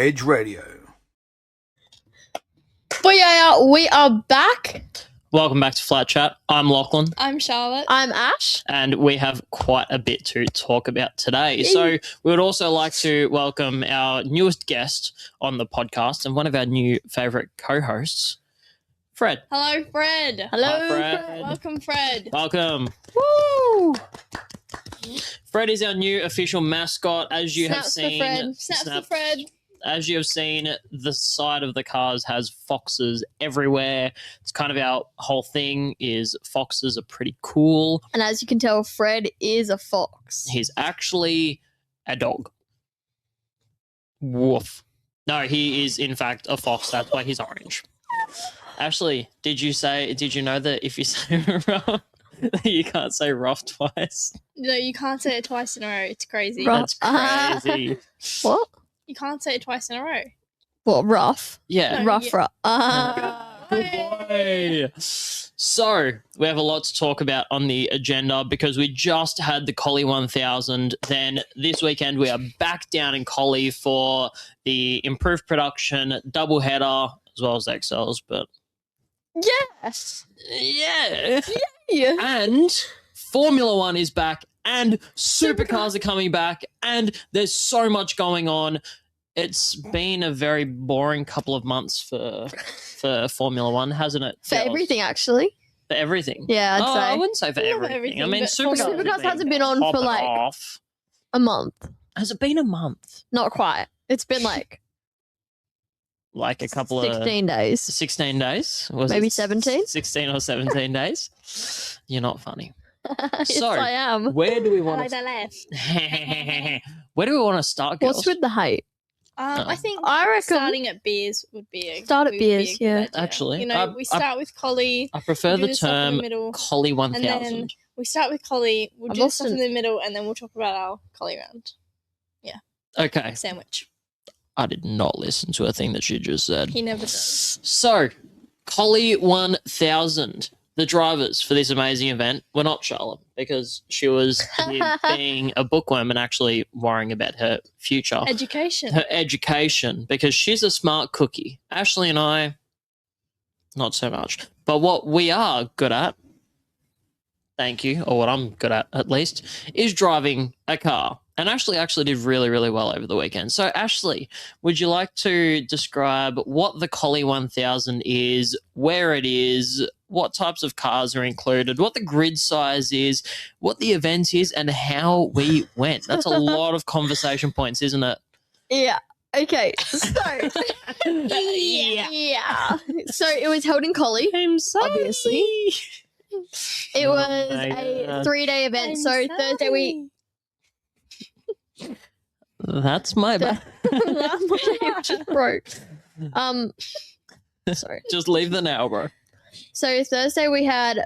Edge Radio. But yeah, we are back. Welcome back to Flat Chat. I'm Lachlan. I'm Charlotte. I'm Ash. And we have quite a bit to talk about today. So we would also like to welcome our newest guest on the podcast and one of our new favourite co-hosts, Fred. Hello, Fred. Hello, Hi, Fred. Welcome, Fred. Welcome. Woo! Fred is our new official mascot. As you have Snaps for seen, Fred. Snaps for Fred. as you have seen, the side of the cars has foxes everywhere. It's kind of our whole thing is foxes are pretty cool. And as you can tell, Fred is a fox. He's actually a dog. Woof. No, he is in fact a fox. That's why he's orange. Ashley, did you know that if you say rough, you can't say rough twice? No, you can't say it twice in a row. It's crazy. Rough. That's crazy. What? You can't say it twice in a row. What, rough? Yeah. No, Rough, yeah. rough. Good boy. So, we have a lot to talk about on the agenda because we just had the Collie 1000. Then this weekend we are back down in Collie for the improved production double header as well as XLs. But Yes. yeah. Yeah. And Formula One is back and supercars are coming back and there's so much going on. It's been a very boring couple of months for Formula One, hasn't it? For girls? everything, actually. For everything. Yeah, I'd I say. wouldn't say for Not everything. everything, I mean, but supercars, Supercars hasn't been on for popping like off. a month. Has it been a month? Not quite. It's been like Like a couple of 16 days. 16 days? Was Maybe it 17? 16 or 17 days? You're not funny. Yes, So, I am. Where do we I want like to that laugh. Where do we want to start, girls? What's with the hate? I think I reckon starting at beers would be a Start at would be a beers, good yeah. idea. Actually, You know, we start with Collie. I prefer do the the stuff in term the middle, Collie and 1000. then we start with Collie. We'll I've do the stuff also- in the middle, and then we'll talk about our Collie round Okay. sandwich. I did not listen to a thing that she just said. He never does. So, Collie 1000. The drivers for this amazing event were not Charlotte because she was here being a bookworm and actually worrying about her future, Education. her education, because she's a smart cookie. Ashley and I, not so much. But what we are good at, thank you, or what I'm good at least, is driving a car. And Ashley actually did really, really well over the weekend. So, Ashley, would you like to describe what the Collie 1000 is, where it is, what types of cars are included, what the grid size is, what the event is, and how we went? That's a lot of conversation points, isn't it? Yeah. Okay. So Yeah. So it was held in Collie. I'm sorry. Obviously. It Oh was my a God. 3-day event. So Thursday we That's my bad. it just broke. Sorry. Just leave the now, bro. So Thursday we had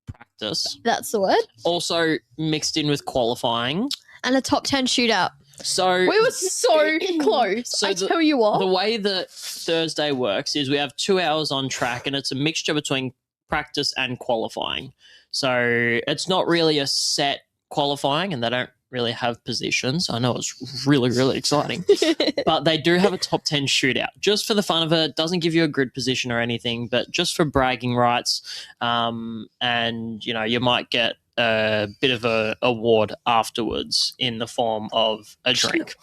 Practice. that's the word. Also mixed in with qualifying. And a top 10 shootout. So We were so close. So I the- tell you what. the way that Thursday works is we have 2 hours on track and it's a mixture between practice and qualifying. So it's not really a set qualifying and they don't really have positions. I know it's really, really exciting. But they do have a top 10 shootout just for the fun of it. Doesn't give you a grid position or anything, but just for bragging rights. And, you know, you might get a bit of a award afterwards in the form of a drink.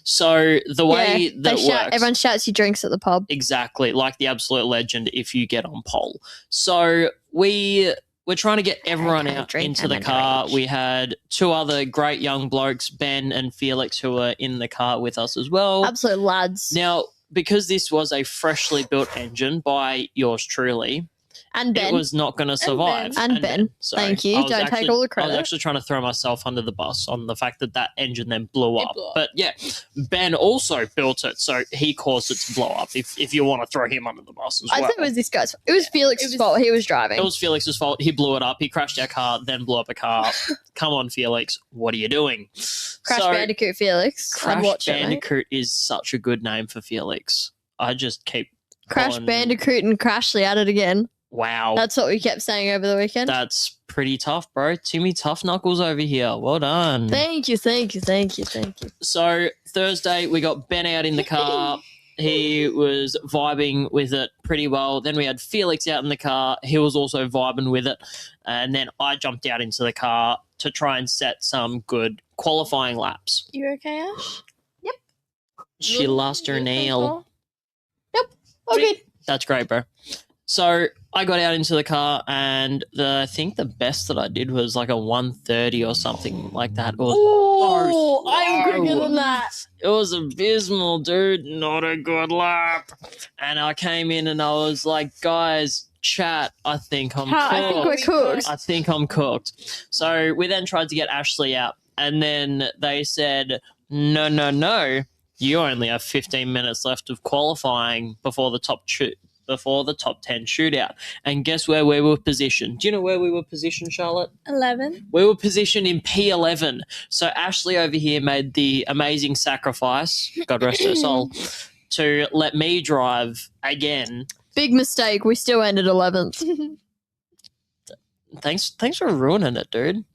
So the way that it works, everyone shouts you drinks at the pub. exactly like the absolute legend if you get on pole. So we're trying to get everyone can't out drink, into I'm the car. underage. We had 2 other great young blokes, Ben and Felix, who were in the car with us as well. Absolute lads. Now, because this was a freshly built engine by yours truly, And Ben. it was not going to survive. And Ben. Sorry. Thank you. I was Don't take actually- all the I was credit. actually trying to throw myself under the bus on the fact that that engine then blew up. blew up. But yeah, Ben also built it, so he caused it to blow up. If you want to throw him under the bus as I well. think it was this guy's. It was Felix's was- fault. He was driving. It was Felix's fault. He blew it up. He crashed our car, then blew up a car. Come on, Felix. What are you doing? Crash Bandicoot Felix. I'd Crash watch it, mate. Bandicoot is such a good name for Felix. I just keep Crash calling- Bandicoot and Crashly at it again. Wow. That's what we kept saying over the weekend. That's pretty tough, bro. Timmy Tough Knuckles over here. Well done. Thank you. So Thursday, we got Ben out in the car. He was vibing with it pretty well. Then we had Felix out in the car. He was also vibing with it. And then I jumped out into the car to try and set some good qualifying laps. You okay, Ash? She lost her nail. Okay. That's great, bro. So I got out into the car, and I think the best that I did was like a 130 or something like that. It was Oh, so I'm quicker slow. than that. It was abysmal, dude. Not a good lap. And I came in and I was like, guys, chat, I think I'm I think we're cooked. cooked. I think I'm cooked. So we then tried to get Ashley out, and then they said, no. You only have 15 minutes left of qualifying before the top 10 shootout. And guess where we were positioned? Do you know where we were positioned, Charlotte? 11. We were positioned in P11. So Ashley over here made the amazing sacrifice, God rest her soul, to let me drive again. Big mistake. We still ended 11th. Thanks for ruining it, dude.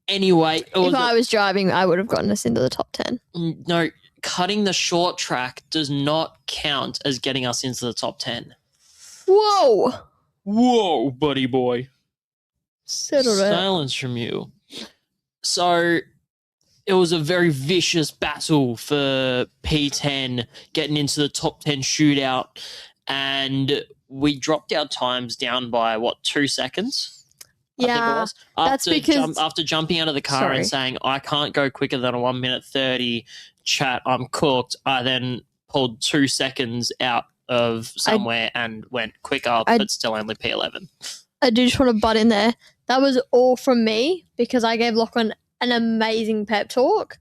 Anyway, it was If I was driving, I would have gotten us into the top 10. no, cutting the short track does not count as getting us into the top 10. Whoa. Whoa, buddy boy. Settle down. Silence from you. So it was a very vicious battle for P10 getting into the top 10 shootout, and we dropped our times down by 2 seconds? I think it Yeah. was. That's because- after jumping out of the car and saying I can't go quicker than a 1 minute 30, chat, I'm cooked. I then pulled 2 seconds out of somewhere and went quicker, but still only P11. I do just want to butt in there. That was all from me because I gave Lachlan an amazing pep talk.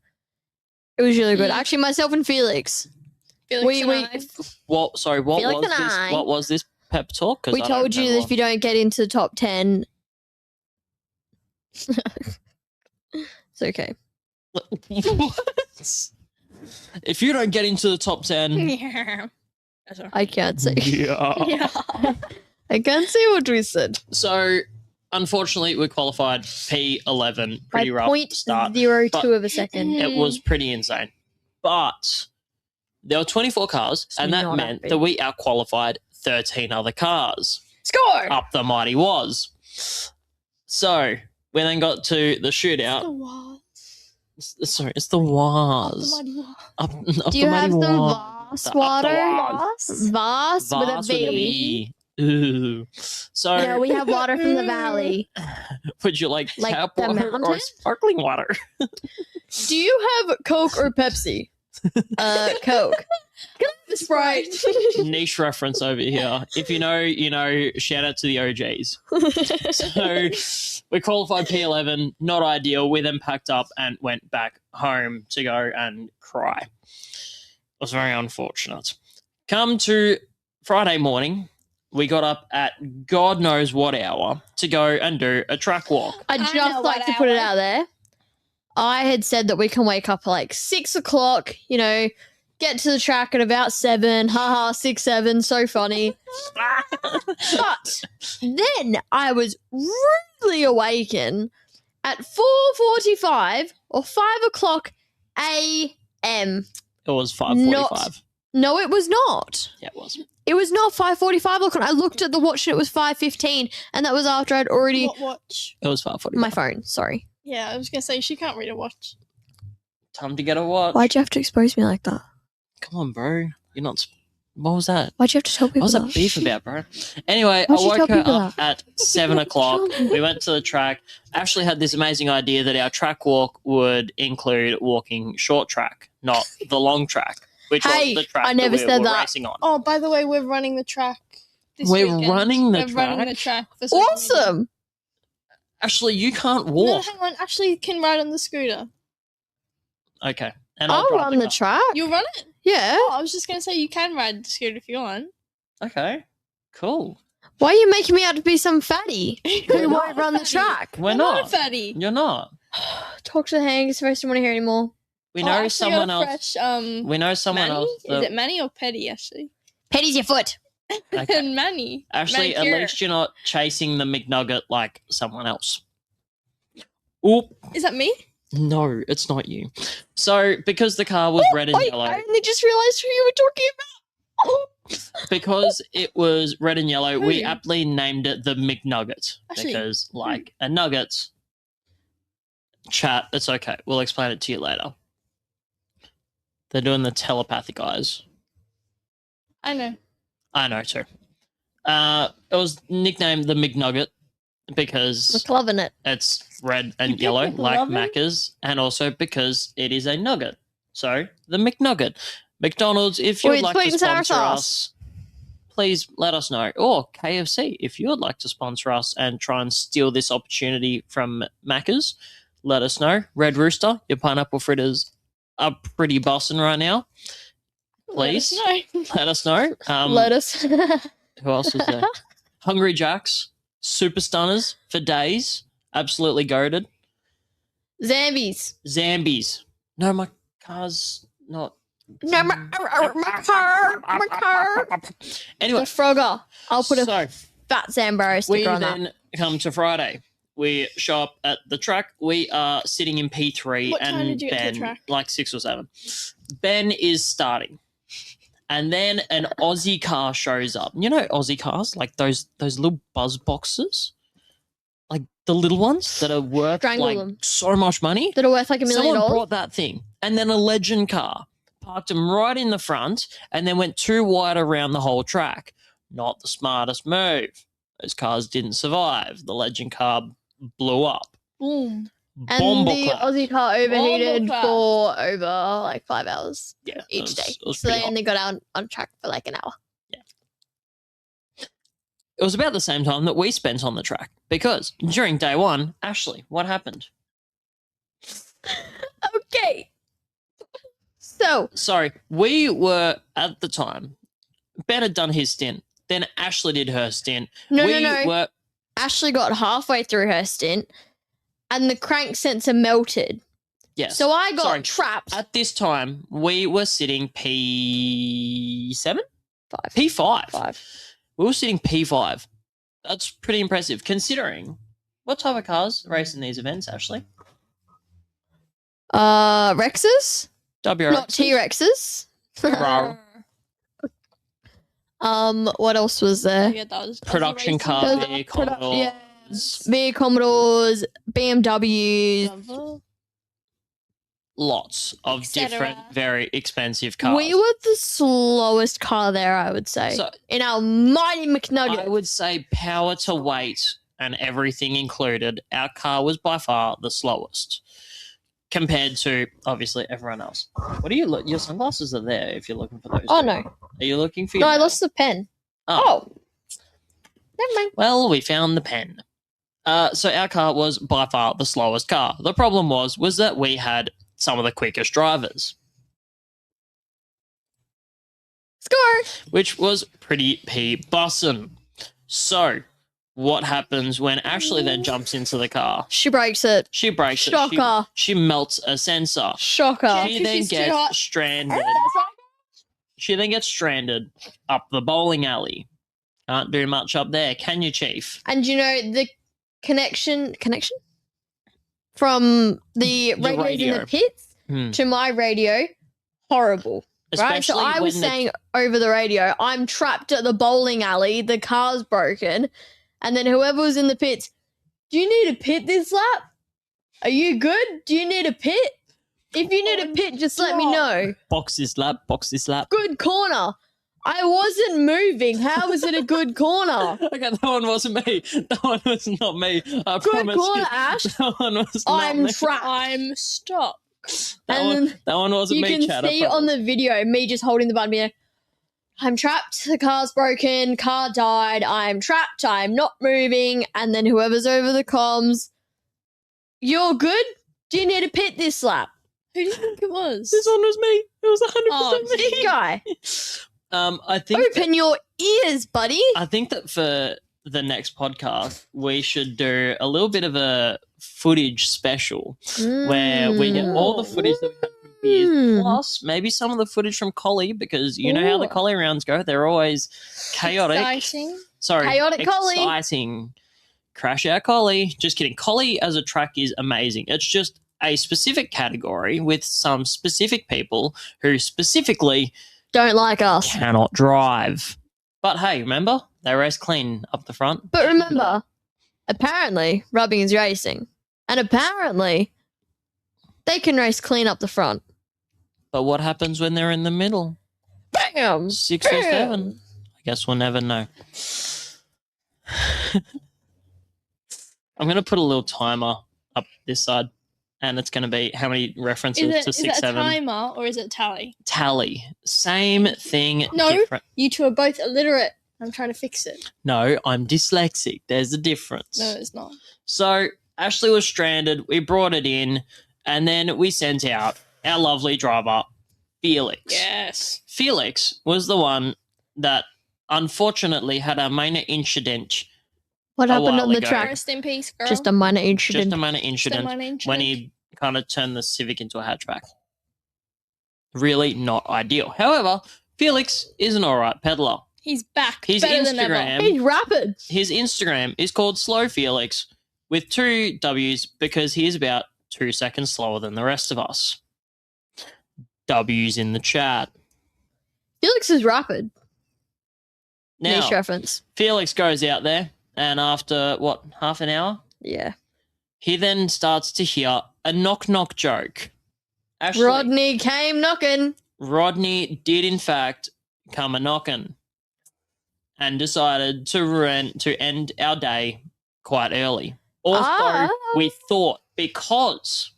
It was really good. Actually, myself and Felix. Felix We- and we- I. What Felix was and this? I- What was this pep talk? 'Cause We I don't told you that remember. if you don't get into the top 10, it's okay. What? If you don't get into the top 10, Yeah. That's all. I can't see. yeah. Yeah. I can't see what we said. So, unfortunately, we qualified P11. Pretty By rough start. 0.02 of a second. It was pretty insane. But there were 24 cars, It's and that not meant happy. that we outqualified 13 other cars. Score! Up the mighty was. So, we then got to the shootout. The was. Sorry, it's the was. The muddy was. Up Do you the have mighty some was. Vase Up the water? was. Vase with a Vase with a V. V. Ooh. So, Yeah, we have water from the valley. would you like Like tap the water or mountain? sparkling water? Do you have Coke or Pepsi? Coke. Can I have a Sprite? Niche reference over here. If you know, you know. Shout out to the OJs. So we qualified P11. Not ideal. We then packed up and went back home to go and cry. It was very unfortunate. Come to Friday morning, we got up at God knows what hour to go and do a track walk. I'd I just know like what to put it hour. out there. I had said that we can wake up at like 6 o'clock, get to the track at about 7. Haha, 6, 7, so funny. But then I was rudely awakened at 4:45 or 5 o'clock a.m. It was 5:45. Not- No, it was not. Yeah, it was. It was not 5:45. Look, I looked at the watch and it was 5:15, and that was after I'd already What watch? It was 5:45. my phone. Sorry. Yeah, I was gonna say she can't read a watch. Time to get a watch. Why'd you have to expose me like that? Come on, bro. You're not. What was that? Why'd you have to tell people What was that? that beef about, bro? Anyway, Why'd I you woke tell her people up at 7 o'clock. We went to the track. Ashley had this amazing idea that our track walk would include walking short track, not the long track, which Hey, was the track I never that we said were that. racing on. Oh, by the way, we're running the track. This We're weekend. running the We're running track? the track. For social media. Awesome. Ashley, you can't No, walk. hang on. Ashley can ride on the scooter. Okay. And I'll drive run the car. track. You'll run it. Yeah. Oh, I was just gonna say you can ride the scooter if you want. Okay. Cool. Why are you making me out to be some fatty We're who not won't run the track? We're I'm not. a fatty. You're not. Talk to the hands. The rest don't want to hear anymore. We Oh, know Ashley someone got a else. Fresh, We know someone Manny? else. Is it Manny or Petty, Ashley? Petty's your foot. Okay. And Manny. Ashley, at Manicure. least you're not chasing the McNugget like someone else. Oop. Is that me? No, it's not you. So, because the car was red and Wait, yellow, I only just realised who you were talking about. because it was red and yellow, we Who? aptly named it the McNugget. Actually, Because, like, a nugget, chat, it's okay. We'll explain it to you later. They're doing the telepathic eyes. I know. I know too. It was nicknamed the McNugget because We're loving it. it's red and picked yellow like McLovin? Macca's, and also because it is a nugget. So the McNugget. McDonald's, if you would With like sweet to and sour sponsor sauce. us, please let us know. Or KFC, if you would like to sponsor us and try and steal this opportunity from Macca's, let us know. Red Rooster, your pineapple fritters are pretty bussin' right now. Please Let us know. let us know. Lettuce. Who else was there? Hungry Jacks, Super Stunners for days, absolutely goaded. Zambies. Zambies. No, my car's not. No, my car. The Anyway, Frogger. I'll put a so fat Zambaro we sticker on that. then come to Friday. We show up at the track. We are sitting in P3 What time and did you get to the Ben, track? like 6 or 7. Ben is starting. And then an Aussie car shows up. You know Aussie cars? Like those little buzz boxes? Like the little ones that are worth Strangle like them. so much money? That are worth like $1 million. Someone brought that thing. And then a legend car. Parked them right in the front and then went too wide around the whole track. Not the smartest move. Those cars didn't survive. The legend car blew up. Boom. And Bomber the clap. Aussie car overheated clap. for over like 5 hours Yeah, each day. It was So pretty they hot. only got out on track for like an hour. It was about the same time that we spent on the track because during day 1, Ashley, what happened? Okay. So Sorry, we were at the time. Ben had done his stint. Then Ashley did her stint. no, we no. were Ashley got halfway through her stint and the crank sensor melted. yes. So I got Sorry. trapped. At this time, we were sitting P7? 5. P5. 5. We were sitting P5. That's pretty impressive considering what type of cars race in these events, Ashley? Rexes? WRX. Not T-Rexes. Rawr. What else was there? Yeah, that was Production racing. car, Those are vehicle, produ- yeah. Big Commodores, BMWs. Bravo. lots of Et cetera. different, very expensive cars. We were the slowest car there, I would say. So in our mighty McNugget. I would say power to weight and everything included, our car was by far the slowest compared to obviously everyone else. What are you your sunglasses are there if you're looking for those. Oh too. no. Are you looking for No, your I lost the pen. Oh. Never mind. Well, we found the pen. So our car was by far the slowest car. The problem was that we had some of the quickest drivers, Score. which was pretty bussin'. So what happens when Ashley then jumps into the car? She breaks it. She breaks it. Shocker. She melts a sensor. Shocker. She because then she's too gets hot. stranded. She then gets stranded up the bowling alley. Can't do much up there, can you, Chief? And you know the connection from the radios in radio. the pits Hmm. to my radio, horrible. Right? So Especially I was when the- saying over the radio, I'm trapped at the bowling alley, the car's broken, and then whoever was in the pits, do you need a pit this lap? Are you good? Do you need a pit? If you need a pit, just let me know. box this lap. Good corner. I wasn't moving. How was it a good corner? Okay, that one wasn't me. That one was not me. I Good promise corner, you. Ash. That one was not I'm me. trapped. I'm stuck. And That one wasn't you me, can Chad. I see on promise. the video me just holding the button being like, I'm trapped, the car's broken, car died, I'm trapped, I'm not moving, and then whoever's over the comms, you're good? Do you need a pit this lap? Who do you think it was? This one was me. It was 100% Oh, me. This guy. I think Open your ears, buddy. I think that for the next podcast we should do a little bit of a footage special where we get all the footage that we had from Hmm. plus maybe some of the footage from Collie, because you know how the Ooh. Collie rounds go. They're always chaotic. Exciting. Sorry, Chaotic Collie. exciting. Crash out Collie. Just kidding. Collie as a track is amazing. It's just a specific category with some specific people who specifically Don't like us. cannot drive. But hey, remember? They race clean up the front. But remember, apparently, rubbing is racing. And apparently, they can race clean up the front. But what happens when they're in the middle? Bam! 6 or 7? I guess we'll never know. I'm going to put a little timer up this side, and it's going to be how many references to Is 6, it a 7. timer or is it tally? Tally. Same thing. No. Different. You two are both illiterate. I'm trying to fix it. No, I'm dyslexic. There's a difference. No, it's not. So Ashley was stranded. We brought it in, and then we sent out our lovely driver, Felix. Yes. Felix was the one that unfortunately had a minor incident. What A happened while on the ago. track? Rest in peace, girl. Just a minor incident. Just a minor Just a incident minor incident. when he kind of turned the Civic into a hatchback. Really not ideal. However, Felix is an alright peddler. He's back. His better than ever. Instagram- He's rapid. His Instagram is called Slow Felix with 2 W's because he is about 2 seconds slower than the rest of us. W's in the chat. Felix is rapid. Now, Niche reference. Felix goes out there, and after, what, half an hour? Yeah. He then starts to hear a knock-knock joke. Ashley, Rodney came knocking. Rodney did, in fact, come a-knocking and decided to end our day quite early. Also, we thought, because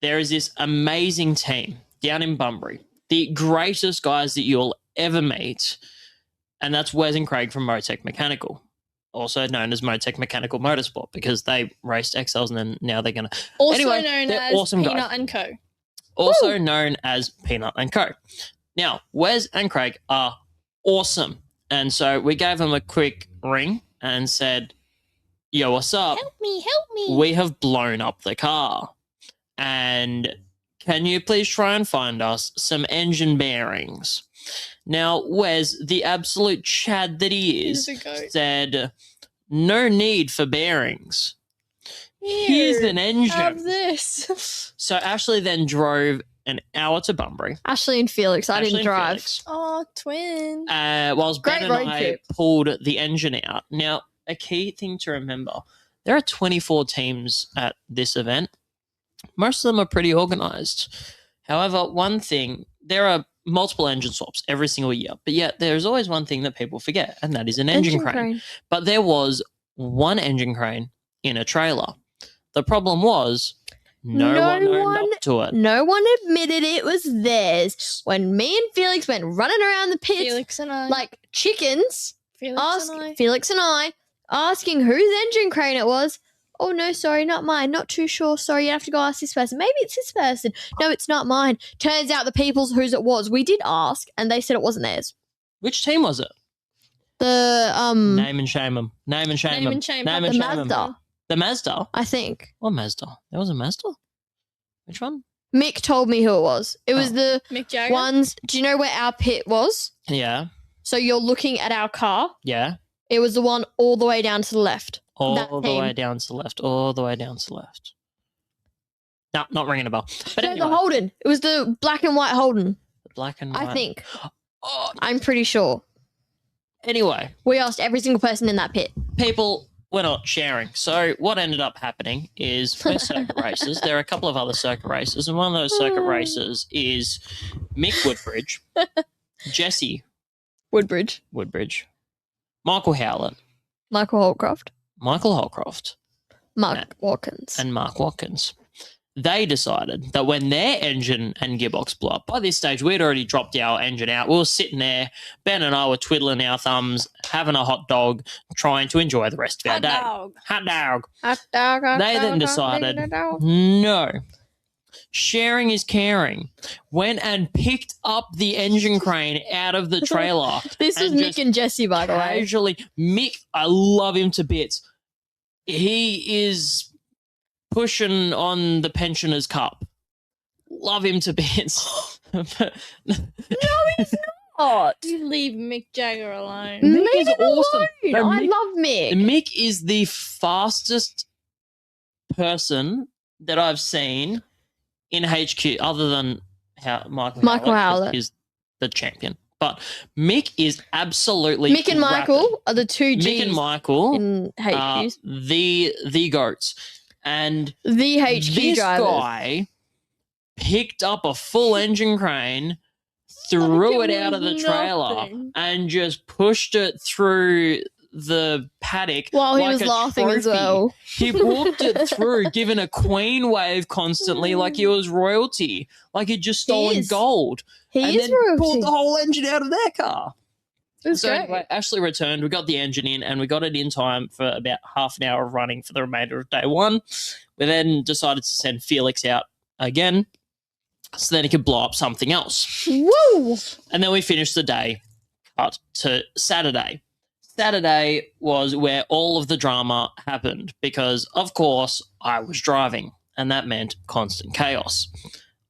there is this amazing team down in Bunbury, the greatest guys that you'll ever meet, and that's Wes and Craig from Motec Mechanical, also known as Motec Mechanical Motorsport, because they raced XLs and then now they're going to... Also Anyway, known they're as awesome guys. Peanut and Co. Also known as Peanut and Co. Now, Wes and Craig are awesome. And so we gave them a quick ring and said, yo, what's up? Help me, help me. We have blown up the car. And can you please try and find us some engine bearings? Now, Wes, the absolute chad that he is, He's a goat. said, no need for bearings. Here's Here, an engine. Have this. So Ashley then drove an hour to Bunbury. Ashley and Felix. I Ashley didn't and drive. Felix, Oh, twin. whilst Great Ben and road I trip. pulled the engine out. Now, a key thing to remember, there are 24 teams at this event. Most of them are pretty organised. However, one thing, there are multiple engine swaps every single year, but yet there's always one thing that people forget, and that is an engine crane. But there was one engine crane in a trailer. The problem was no one owned up to it. No one admitted it was theirs. When me and Felix went running around the pits Felix and I. like chickens, Felix and I. Felix and I asking whose engine crane it was. Oh, no, sorry, not mine. Not too sure. Sorry, you have to go ask this person. Maybe it's this person. No, it's not mine. Turns out the people's whose it was. We did ask, and they said it wasn't theirs. Which team was it? The, Name and shame them. Name and shame Name them. and shame Name them. and the shame them. Mazda, The Mazda? I think. What Mazda? There was a Mazda? Which one? Mick told me who it was. It was Oh. the Mick Jagger. ones. Do you know where our pit was? Yeah. So you're looking at our car. Yeah. It was the one all the way down to the left. All That the team. way down to the left. All the way down to the left. No, not ringing a bell. But No, anyway, the Holden. It was the black and white Holden. the black and white. I think. Oh, I'm pretty sure. anyway, We asked every single person in that pit. people were not sharing. So what ended up happening is we're circuit races. There are a couple of other circuit races, and one of those circuit races is Mick Woodbridge, Jesse Woodbridge. Woodbridge, Michael Howlett, Michael Holcroft. Michael Holcroft, Mark Watkins. and Mark Watkins. They decided that when their engine and gearbox blew up, by this stage we'd already dropped our engine out. We were sitting there, Ben and I were twiddling our thumbs, having a hot dog, trying to enjoy the rest of our Hot day. dog. Hot dog. They then decided, no, sharing is caring. Went and picked up the engine crane out of the trailer. This was and Mick just and Jesse, by the way. Casually, Mick, I love him to bits. He is pushing on the pensioner's cup. love him to bits. Oh, You leave Mick Jagger alone. Mick leave is him awesome. alone. No, I Mick- love Mick. Mick is the fastest person that I've seen in HQ, other than Michael Howlett, 'cause Howlett. is the champion. But Mick is absolutely Mick and Michael rapid. are the two Gs Mick and Michael in are HQs. the goats, and The HQ this drivers. guy picked up a full engine crane, threw Like it it out of the was trailer, nothing. and just pushed it through the paddock While he like was a laughing as trophy. well. He walked it through, giving a queen wave constantly, like he was royalty, like he'd just stolen is. gold, He and is then royalty. pulled the whole engine out of their car. It's So great. anyway, Ashley returned. We got the engine in, and we got it in time for about half an hour of running for the remainder of day one. We then decided to send Felix out again, so then he could blow up something else. Woo! And then we finished the day. Cut to Saturday. Saturday was where all of the drama happened because, of course, I was driving, and that meant constant chaos.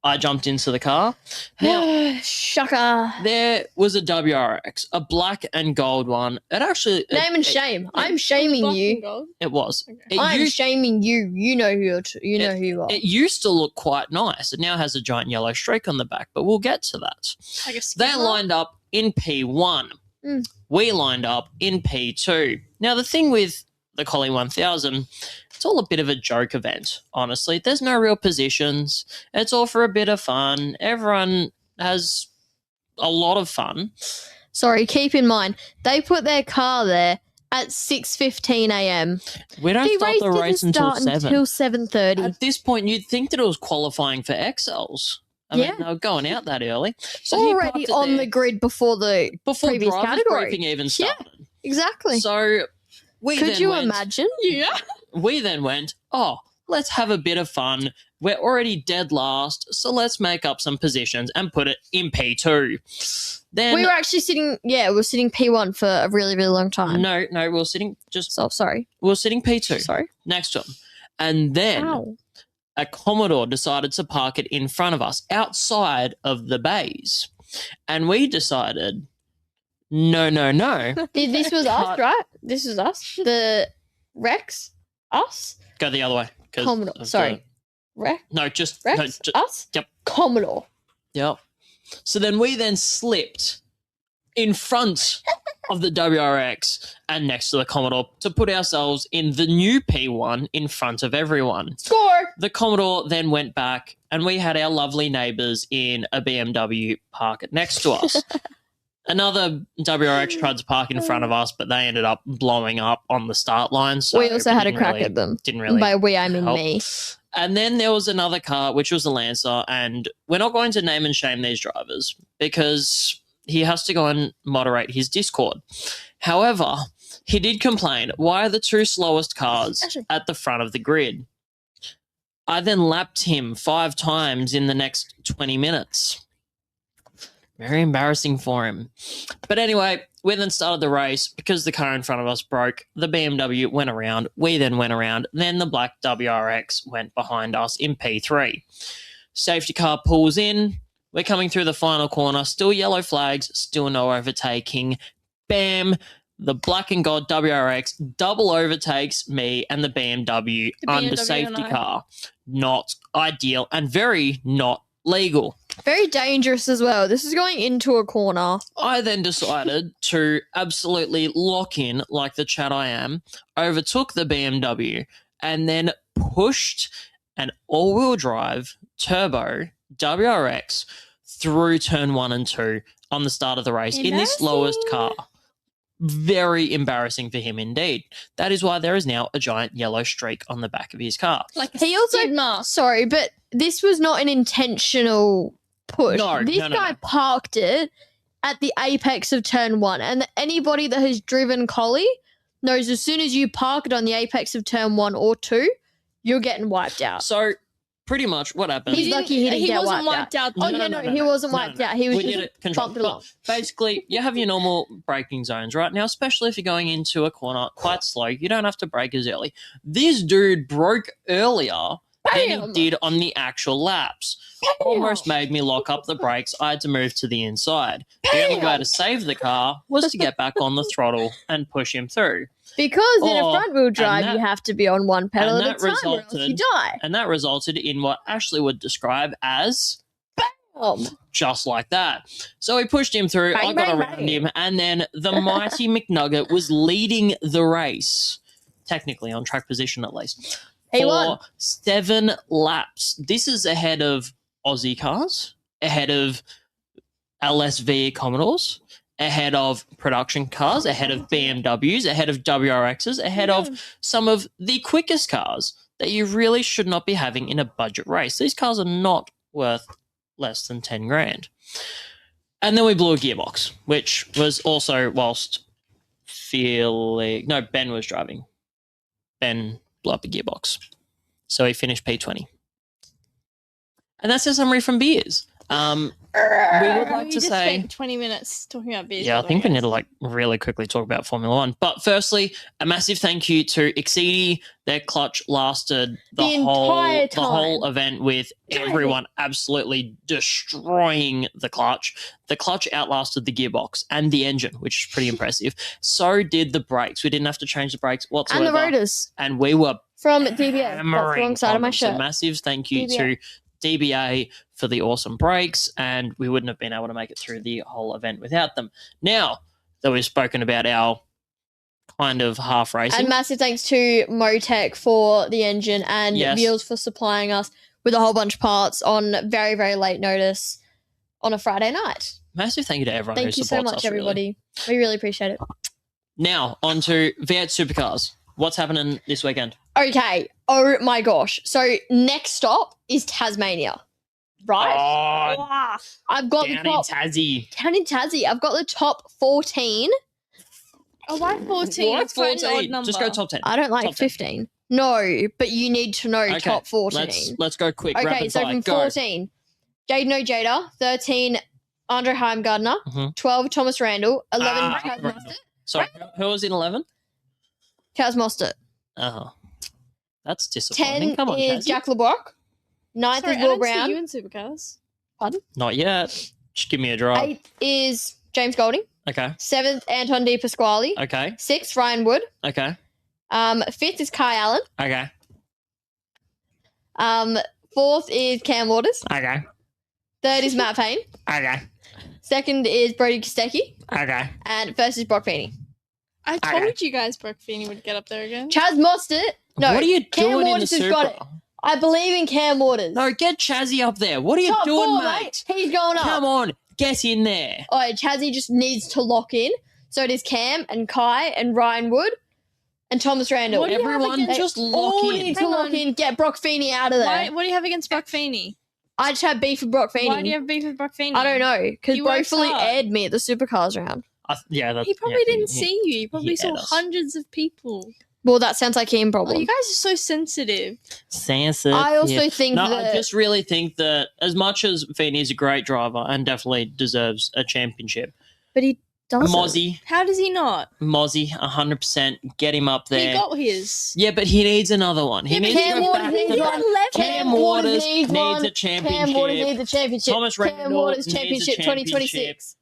I jumped into the car. Now, Shaka. there was a WRX, a black and gold one. It actually Name and shame. I'm shaming Black and you. gold. It was. Okay. It I'm used, shaming you. You know who you're. You know who you are. it used to look quite nice. It now has a giant yellow streak on the back, but we'll get to that. Like a They skimmer. lined up in P1. Mm. We lined up in P2. Now, the thing with the Collie 1000, it's all a bit of a joke event, honestly. There's no real positions. It's all for a bit of fun. Everyone has a lot of fun. Sorry. Keep in mind they put their car there at 6:15 a.m. We don't start the race didn't until start 7. until 7:30. At this point, you'd think that it was qualifying for XLs. I mean, Yeah. they were going out that early. So he Already parked it on there the grid before the before previous driver's category. briefing even Yeah. started. exactly. So we Could then you went, imagine? Yeah. We then went, oh, let's have a bit of fun. We're already dead last, so let's make up some positions and put it in P2. Then We were actually sitting. Yeah, we were sitting P1 for a really, really long time. no, we were sitting So sorry. P2 Sorry. next to him, and then Ow. a Commodore decided to park it in front of us outside of the bays, and we decided, no. This was us, Cut. right? This was us. The Rex, us, Go the other way. 'cause Commodore. of Sorry, Rex, No, just Rex, no, ju- us. Yep. Commodore. Yep. So then we then slipped in front of the WRX and next to the Commodore to put ourselves in the new P1 in front of everyone. Score. The Commodore then went back and we had our lovely neighbours in a BMW park next to us. Another WRX tried to park in front of us, but they ended up blowing up on the start line. So we also had a didn't crack really- at them. Didn't really By we, I mean help. me. And then there was another car, which was the Lancer, and we're not going to name and shame these drivers because he has to go and moderate his Discord. However, he did complain, why are the two slowest cars Actually- at the front of the grid? I then lapped him 5 times in the next 20 minutes. Very embarrassing for him. But anyway, we then started the race because the car in front of us broke. The BMW went around. We then went around. Then the black WRX went behind us in P3. Safety car pulls in. We're coming through the final corner. Still yellow flags. Still no overtaking. Bam. The black and gold WRX double overtakes me and the BMW The under BMW safety and I. car. Not ideal and very not legal. Very dangerous as well. This is going into a corner. I then decided to absolutely lock in like the chat I am, overtook the BMW, and then pushed an all-wheel drive turbo WRX through turn 1 and 2 on the start of the race in the slowest car. Very embarrassing for him indeed. That is why there is now a giant yellow streak on the back of his car. Like a He also- skid mark. Sorry, but this was not an intentional push. No, This no, guy no. parked it at the apex of turn 1. And anybody that has driven Collie knows as soon as you park it on the apex of turn 1 or 2, you're getting wiped out. So pretty much what happened. He's lucky he didn't get wasn't wiped wiped out. Oh, No, no, no, he no. wasn't No, wiped no. out. He was We just did it controlled. bumped along. But basically, you have your normal braking zones, right? Now, especially if you're going into a corner quite slow, you don't have to brake as early. This dude broke earlier than Damn. he did on the actual laps. Almost made me lock up the brakes. I had to move to the inside. The only way to save the car was to get back on the throttle and push him through. Because in a Or- front wheel drive, that- you have to be on one pedal and at a that time, or else you resulted- die. And that resulted in what Ashley would describe as Oh, just like that. So we pushed him through. Bang, I got bang, around bang. him, and then the mighty McNugget was leading the race, technically on track position at least, he for won. 7 laps. This is ahead of Aussie cars, ahead of LSV Commodores, ahead of production cars, ahead of BMWs, ahead of WRXs, ahead of some of the quickest cars that you really should not be having in a budget race. These cars are not worth less than 10 grand. And then we blew a gearbox, which was also whilst Ben was driving. Ben blew up a gearbox. So he finished P20. And that's a summary from beers. We would like We to just say... spent 20 minutes talking about beers. Yeah, I by the think we way, need to guys. really quickly talk about Formula One. But firstly, a massive thank you to Exceedy. Their clutch lasted the entire whole time. event with everyone absolutely destroying the clutch. The clutch outlasted the gearbox and the engine, which is pretty impressive. So did the brakes. We didn't have to change the brakes whatsoever. And the rotors And we were from DBA. That's the hammering wrong side on of my them. So shirt. massive thank you DBA. to DBA for the awesome brakes, and we wouldn't have been able to make it through the whole event without them. Now that we've spoken about our kind of half racing, And massive thanks to Motec for the engine and Yes. Wheels for supplying us with a whole bunch of parts on very, very late notice on a Friday night. massive thank you to everyone Thank who you so supports much, us. Really. everybody. We really appreciate it. Now on to V8 Supercars. What's happening this weekend? Okay. Oh my gosh. So next stop is Tasmania. Right? Oh, I've got down the in top Tassie. down in Tassie. I've got the top 14. Oh, why 14? Why It's quite an odd 14? number. Just go top 10. I don't like Top 10. 15. No, but you need to know Okay, top 14. Let's go quick. Okay, Rapid so fire. from Go. 14, Jaden Ojeda, 13, Andre Heimgardner, Mhm. 12, Thomas Randall, 11, Ah, Kaz Randall. Mostert. Sorry, who was in 11? Kaz Mostert. Oh, that's disappointing. 10 Come on, is Kaz. Jack LeBrock. 9th Sorry, is I Will don't see Brown. you in supercars. Not yet. Just give me a draw. 8th is James Golding. Okay. 7th, Anton De Pasquale. Okay. 6th, Ryan Wood. Okay. 5th is Kai Allen. Okay. 4th is Cam Waters. Okay. 3rd is Matt Payne. Okay. 2nd is Brody Kostecki. Okay. And 1st is Brock Feeney. I Okay. told you guys Brock Feeney would get up there again. Chaz Mostert. No, what are you Cam doing in the Waters has got it. Supra? I believe in Cam Waters. No, get Chazzy up there. What are you Top doing, 4, mate? He's going up. Come on, get in there. Oh, Chazzy just needs to lock in. So it is Cam and Kai and Ryan Wood and Thomas Randall. What do you have Everyone against- just They lock all in. need to Hang lock on. in. Get Brock Feeney out of there. Why, what do you have against Brock Feeney? I just have beef with Brock Feeney. Why do you have beef with Brock Feeney? I don't know because He Bro works fully hard. aired me at the supercars round. Yeah, that's, He probably yeah, didn't see you. He probably saw aired us. hundreds of people. Well, that sounds like him Oh, problem. you guys are so sensitive. Sensitive. I also think No, that I just really think that as much as Feeney's a great driver and definitely deserves a championship, but he doesn't. Mozzie, How does he not? 100%, get him up there. He got his. Yeah, but he needs another one. He Yeah, but needs Cam to go Waters back needs to one. back. Cam Waters needs one. a championship. Cam Waters needs a championship. Thomas Cam Randall Waters needs a championship championship. 2026.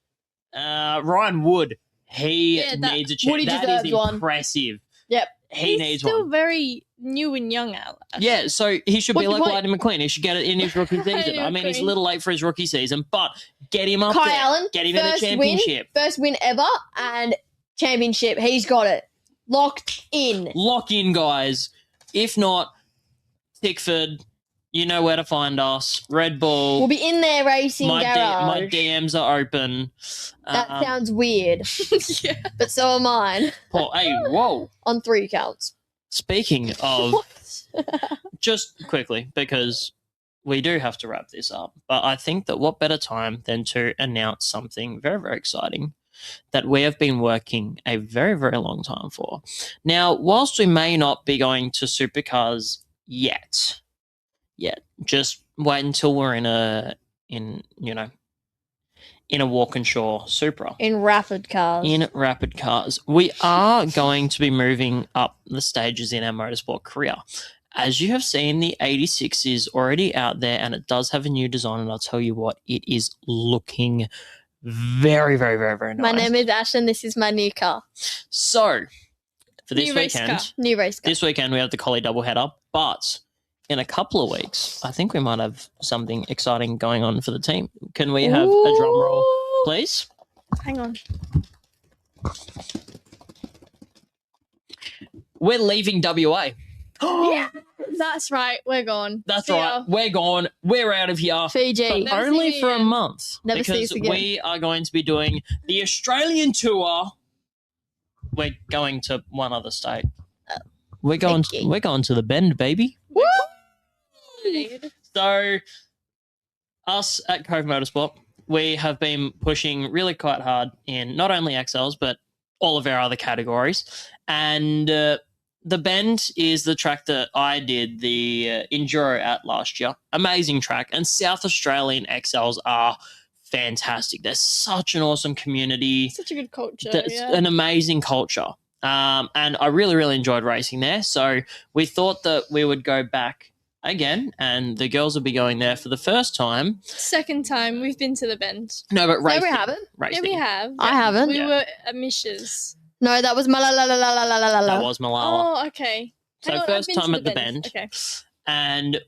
Ryan Wood, he Yeah, that- needs a championship. Woody That deserves is one. impressive. Yep. He He's needs still one. very new and young, Alex. Yeah, so he should What's be the like point? Lightning McQueen. He should get it in his rookie season. Lightning I mean, he's a McQueen. little late for his rookie season, but get him up Kai there. Allen, Get him in the first championship. First win ever and championship. He's got it. Locked in. Lock in, guys. If not, Tickford, you know where to find us. Red Bull. We'll be in there racing my garage. DMs are open. That sounds weird, Yeah. but so am mine. Hey, whoa. On 3 counts. Speaking of, What? just quickly, because we do have to wrap this up, but I think that what better time than to announce something very, very exciting that we have been working a very, very long time for. Now, whilst we may not be going to supercars yet, just wait until we're in a Walkinshaw Supra. In rapid cars. In rapid cars, we are going to be moving up the stages in our motorsport career. as you have seen, the 86 is already out there and it does have a new design. And I'll tell you what, it is looking very, very, very, very nice. My name is Ash and this is my new car. So, for this New race car. weekend, New race car. this weekend we have the Collie doubleheader, but in a couple of weeks, I think we might have something exciting going on for the team. Can we have a drum roll, please? Hang on. We're leaving WA. Yeah, that's right. We're gone. That's See ya. right. We're gone. We're out of here. Fiji. But Never only see me for a again. month. Never see because us again. we are going to be doing the Australian tour. We're going to one other state. We're going to the Bend, baby. Woo! So, us at Cove Motorsport, we have been pushing really quite hard in not only XLs, but all of our other categories. And the Bend is the track that I did the Enduro at last year. Amazing track. And South Australian XLs are fantastic. There's such an awesome community. Such a good culture. That's Yeah. an amazing culture. And I really, really enjoyed racing there. So we thought that we would go back again, and the girls will be going there for the first time. Second time we've been to the Bend. No, but No, racing. we haven't. Racing. Yeah, we have. I haven't. We Yeah. were at Mishes. No, that was That Malala. was Malala. Oh, okay. So Hang on, first I've been time to at the Bend. Okay. And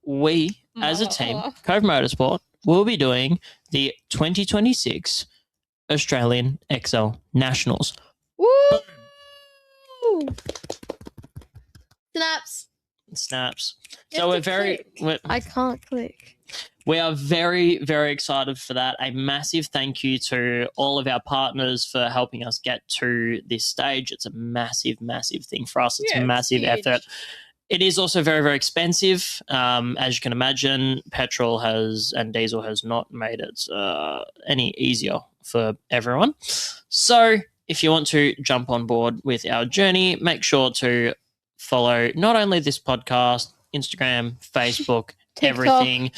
we, as a team, Malala. Cove Motorsport, will be doing the 2026 Australian XL Nationals. Woo! Snaps. Snaps. You So have to click. I can't click. We are very, very excited for that. A massive thank you to all of our partners for helping us get to this stage. It's a massive, massive thing for us. It's Yeah, a it's massive huge. effort. It is also very, very expensive. As you can imagine, petrol has and diesel has not made it any easier for everyone. So if you want to jump on board with our journey, make sure to follow not only this podcast, Instagram, Facebook, TikTok. everything.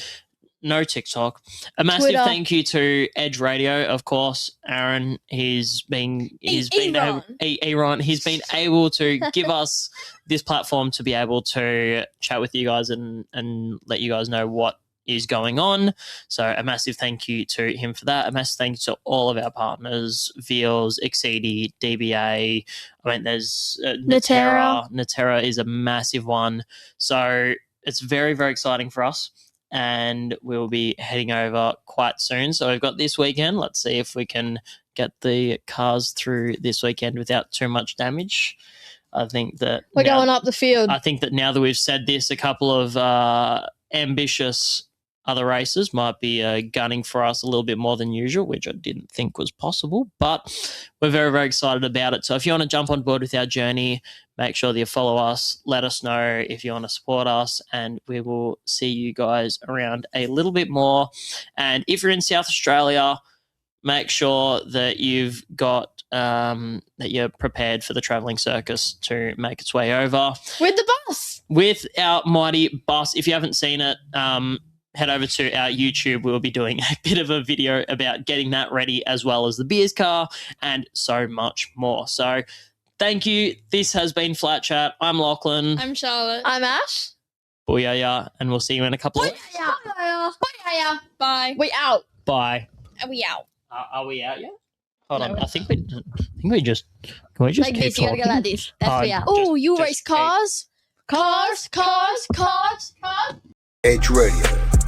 No TikTok. A massive Twitter. thank you to Edge Radio, of course. Aaron, he's been Aaron. Aaron. He's been able to give us this platform to be able to chat with you guys and let you guys know what is going on. So a massive thank you to him for that. A massive thank you to all of our partners, Veals, Exceedy, DBA. I mean, there's Natera. Natera is a massive one. So it's very, very exciting for us. And we'll be heading over quite soon. So we've got this weekend. Let's see if we can get the cars through this weekend without too much damage. I think that We're going up the field. I think that now that we've said this, a couple of ambitious other races might be gunning for us a little bit more than usual, which I didn't think was possible. But we're very, very excited about it. So if you want to jump on board with our journey, make sure that you follow us. Let us know if you want to support us, and we will see you guys around a little bit more. And if you're in South Australia, make sure that you've got that you're prepared for the travelling circus to make its way over With the bus. with our mighty bus. If you haven't seen it, head over to our YouTube. We'll be doing a bit of a video about getting that ready, as well as the beers car and so much more. So thank you. This has been Flat Chat. I'm Lachlan. I'm Charlotte. I'm Ash. Booyah, and we'll see you in a couple of weeks. Bye. Bye. We out. Bye. Are we out? Are we out yet? Hold No, on. we're I think we just can we just Like keep this. You gotta talking? go like this. That's Oh, we out. just- Oh, you just race cars? Cars. Edge Radio.